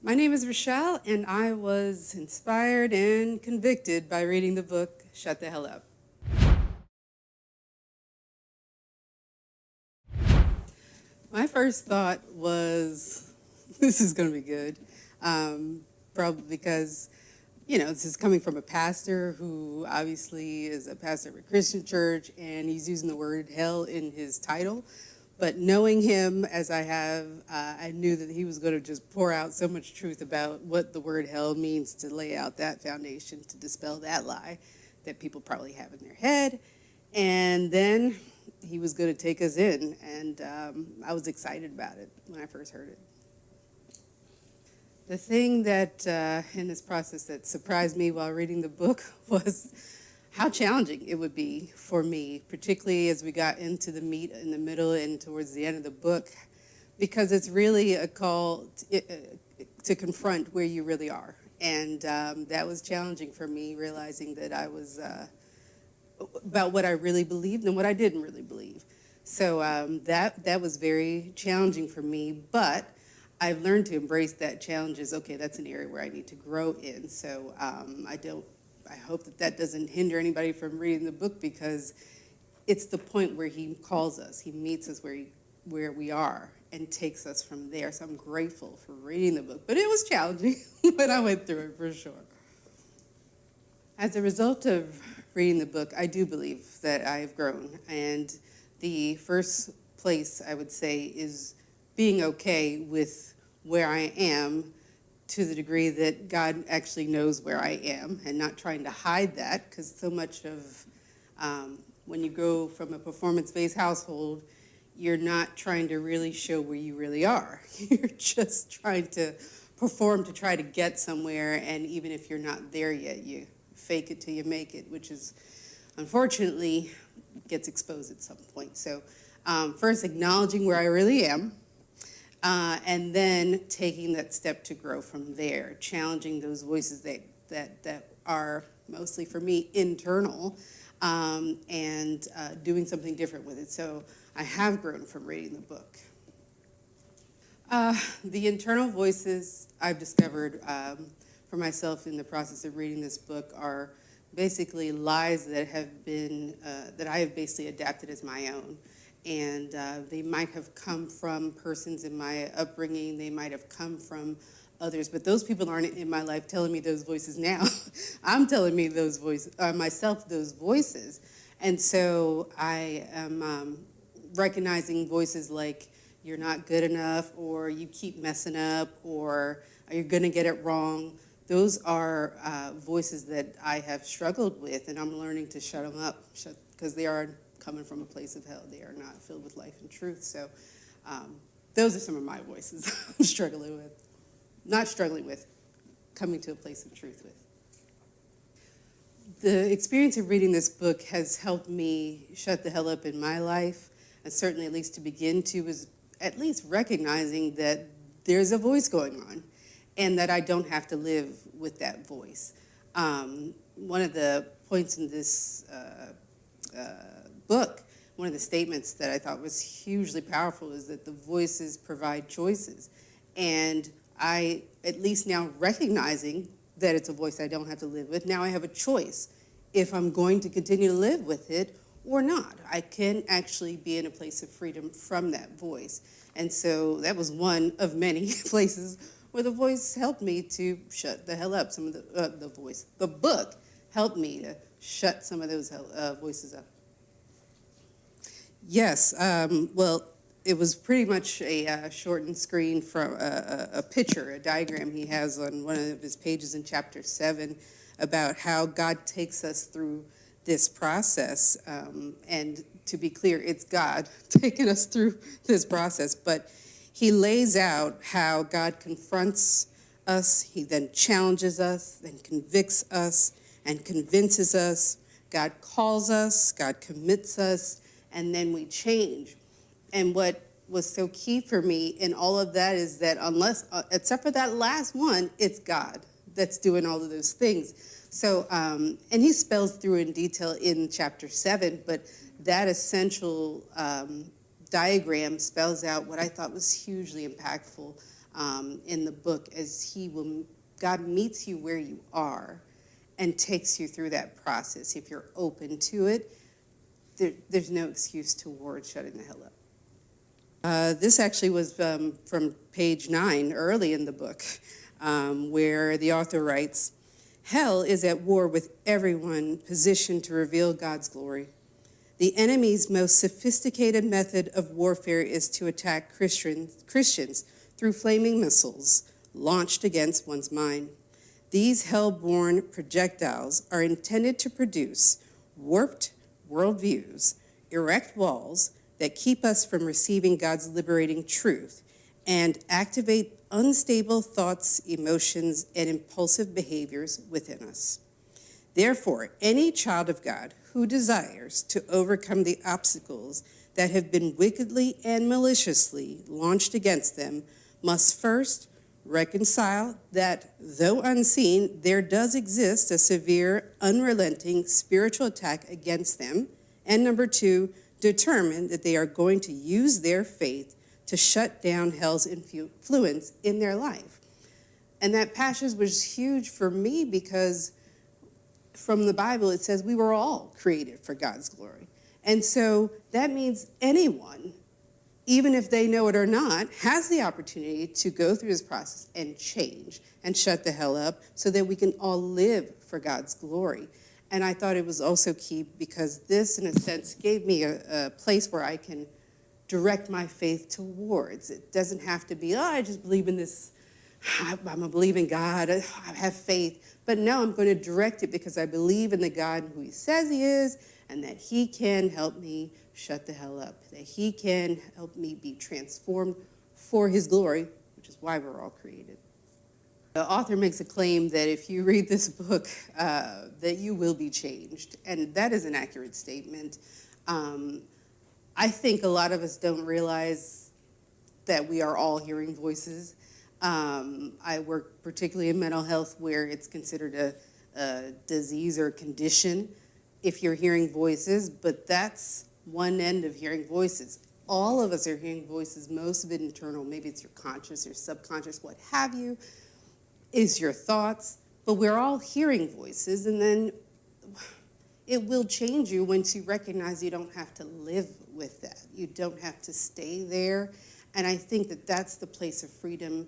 My name is Rashelle, and I was inspired and convicted by reading the book Shut the Hell Up. My first thought was, this is going to be good. Probably because, this is coming from a pastor who obviously is a pastor of a Christian church, and he's using the word hell in his title. But knowing him as I have, I knew that he was going to just pour out so much truth about what the word hell means, to lay out that foundation, to dispel that lie that people probably have in their head. And then he was going to take us in, and I was excited about it when I first heard it. The thing that in this process that surprised me while reading the book was how challenging it would be for me, particularly as we got into the meat in the middle and towards the end of the book, because it's really a call to confront where you really are. And that was challenging for me, realizing that I was about what I really believed and what I didn't really believe. So that was very challenging for me, but I've learned to embrace that challenge as, okay, that's an area where I need to grow in. So I hope that doesn't hinder anybody from reading the book, because it's the point where he calls us. He meets us where we are and takes us from there. So I'm grateful for reading the book. But it was challenging when I went through it, for sure. As a result of reading the book, I do believe that I have grown. And the first place, I would say, is being okay with where I am, to the degree that God actually knows where I am, and not trying to hide that, because so much of when you go from a performance-based household, you're not trying to really show where you really are. You're just trying to perform to try to get somewhere, and even if you're not there yet, you fake it till you make it, which is, unfortunately, gets exposed at some point. So first, acknowledging where I really am, and then taking that step to grow from there, challenging those voices that are mostly, for me, internal, and doing something different with it. So I have grown from reading the book. The internal voices I've discovered for myself in the process of reading this book are basically lies that have been, that I have basically adapted as my own. And they might have come from persons in my upbringing. They might have come from others, but those people aren't in my life telling me those voices now. I'm telling me those voices, myself those voices. And so I am recognizing voices like, you're not good enough, or you keep messing up, or you're going to get it wrong. Those are voices that I have struggled with, and I'm learning to shut them up, because they are coming from a place of hell. They are not filled with life and truth. So those are some of my voices I'm struggling with. Not struggling with, coming to a place of truth with. The experience of reading this book has helped me shut the hell up in my life, and certainly, at least to begin to, is at least recognizing that there's a voice going on, and that I don't have to live with that voice. One of the points in this book, one of the statements that I thought was hugely powerful, is that the voices provide choices. And I, at least now recognizing that it's a voice I don't have to live with, now I have a choice if I'm going to continue to live with it or not. I can actually be in a place of freedom from that voice. And so that was one of many places where the voice helped me to shut the hell up. Some of the book helped me to shut some of those voices up. Yes, well, it was pretty much a shortened screen from a picture, a diagram he has on one of his pages in chapter 7 about how God takes us through this process. And to be clear, it's God taking us through this process. But he lays out how God confronts us, he then challenges us, then convicts us, and convinces us. God calls us, God commits us, and then we change. And what was so key for me in all of that is that except for that last one, it's God that's doing all of those things. So, and he spells through in detail in chapter 7, but that essential diagram spells out what I thought was hugely impactful in the book, as God meets you where you are and takes you through that process. If you're open to it, there's no excuse towards shutting the hell up. This actually was from page 9, early in the book, where the author writes, "Hell is at war with everyone positioned to reveal God's glory. The enemy's most sophisticated method of warfare is to attack Christians through flaming missiles launched against one's mind. These hell-born projectiles are intended to produce warped worldviews, erect walls that keep us from receiving God's liberating truth, and activate unstable thoughts, emotions, and impulsive behaviors within us. Therefore, any child of God who desires to overcome the obstacles that have been wickedly and maliciously launched against them must first reconcile that, though unseen, there does exist a severe, unrelenting spiritual attack against them, and number 2, determine that they are going to use their faith to shut down hell's influence in their life." And that passage was huge for me because from the Bible it says we were all created for God's glory. And so that means anyone, even if they know it or not, has the opportunity to go through this process and change and shut the hell up so that we can all live for God's glory. And I thought it was also key because this, in a sense, gave me a place where I can direct my faith towards. It doesn't have to be, I just believe in this, I'm a believe in God, I have faith. But no, I'm going to direct it because I believe in the God who he says he is, and that he can help me shut the hell up, that he can help me be transformed for his glory, which is why we're all created. The author makes a claim that if you read this book, that you will be changed, and that is an accurate statement. I think a lot of us don't realize that we are all hearing voices. I work particularly in mental health where it's considered a disease or a condition if you're hearing voices, but that's one end of hearing voices. All of us are hearing voices, most of it internal. Maybe it's your conscious, your subconscious, what have you, is your thoughts, but we're all hearing voices, and then it will change you once you recognize you don't have to live with that. You don't have to stay there, and I think that that's the place of freedom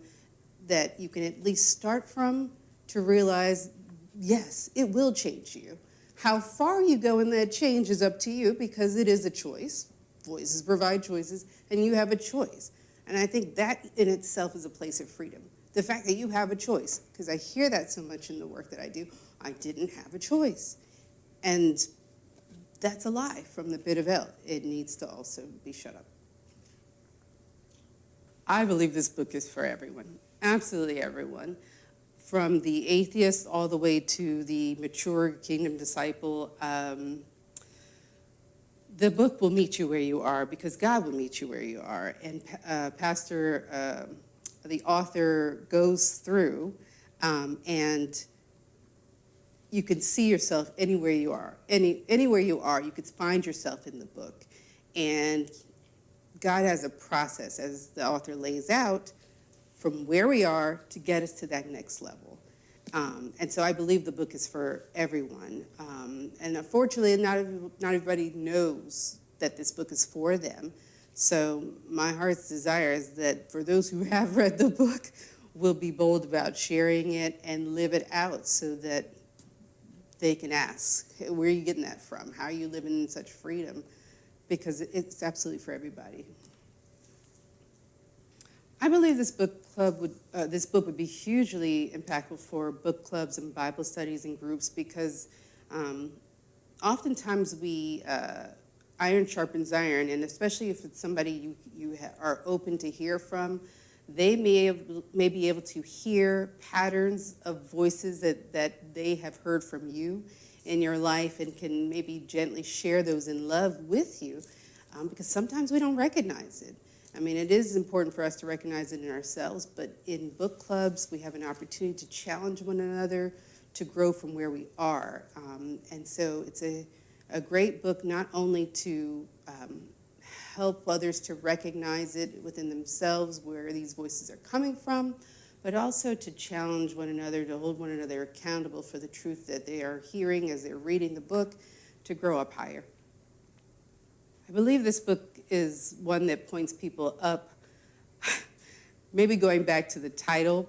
that you can at least start from, to realize, yes, it will change you. How far you go in that change is up to you because it is a choice. Voices provide choices, and you have a choice. And I think that in itself is a place of freedom. The fact that you have a choice, because I hear that so much in the work that I do, I didn't have a choice. And that's a lie from the pit of hell. It needs to also be shut up. I believe this book is for everyone, absolutely everyone, from the atheist all the way to the mature kingdom disciple. The book will meet you where you are because God will meet you where you are. And the author goes through and you can see yourself anywhere you are. Anywhere you are, you could find yourself in the book. And God has a process, as the author lays out, from where we are to get us to that next level. And so I believe the book is for everyone. And unfortunately, not everybody knows that this book is for them. So my heart's desire is that for those who have read the book, we'll be bold about sharing it and live it out so that they can ask, where are you getting that from? How are you living in such freedom? Because it's absolutely for everybody. I believe this book would be hugely impactful for book clubs and Bible studies and groups because oftentimes iron sharpens iron, and especially if it's somebody you are open to hear from, they may be able to hear patterns of voices that they have heard from you in your life and can maybe gently share those in love with you because sometimes we don't recognize it. I mean, it is important for us to recognize it in ourselves, but in book clubs, we have an opportunity to challenge one another to grow from where we are. And so it's a great book not only to help others to recognize it within themselves, where these voices are coming from, but also to challenge one another, to hold one another accountable for the truth that they are hearing as they're reading the book, to grow up higher. I believe this book is one that points people up. Maybe going back to the title,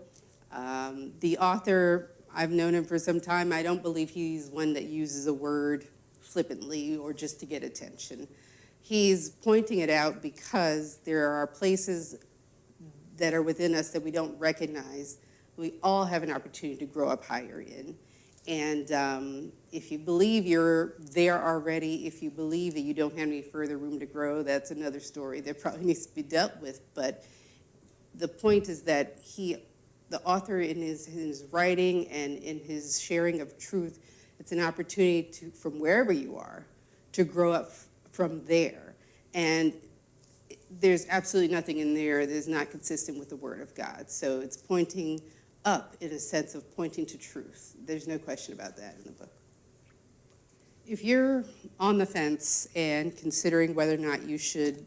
the author, I've known him for some time. I don't believe he's one that uses a word flippantly or just to get attention. He's pointing it out because there are places that are within us that we don't recognize. We all have an opportunity to grow up higher in. And if you believe you're there already, if you believe that you don't have any further room to grow, that's another story that probably needs to be dealt with. But the point is that the author in his writing and in his sharing of truth, it's an opportunity to, from wherever you are, to grow up from there. And there's absolutely nothing in there that is not consistent with the Word of God. So it's pointing up in a sense of pointing to truth. There's no question about that in the book. If you're on the fence and considering whether or not you should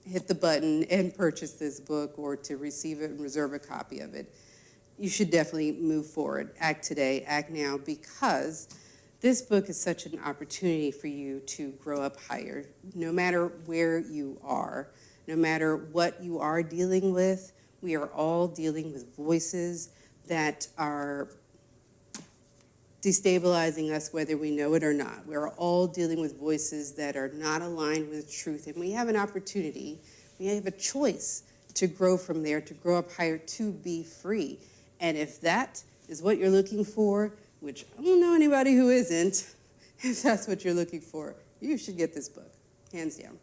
hit the button and purchase this book or to receive it and reserve a copy of it, you should definitely move forward. Act today, act now, because this book is such an opportunity for you to grow up higher, no matter where you are, no matter what you are dealing with. We are all dealing with voices that are destabilizing us whether we know it or not. We're all dealing with voices that are not aligned with truth, and we have an opportunity, we have a choice to grow from there, to grow up higher, to be free. And if that is what you're looking for, which I don't know anybody who isn't, if that's what you're looking for, you should get this book, hands down.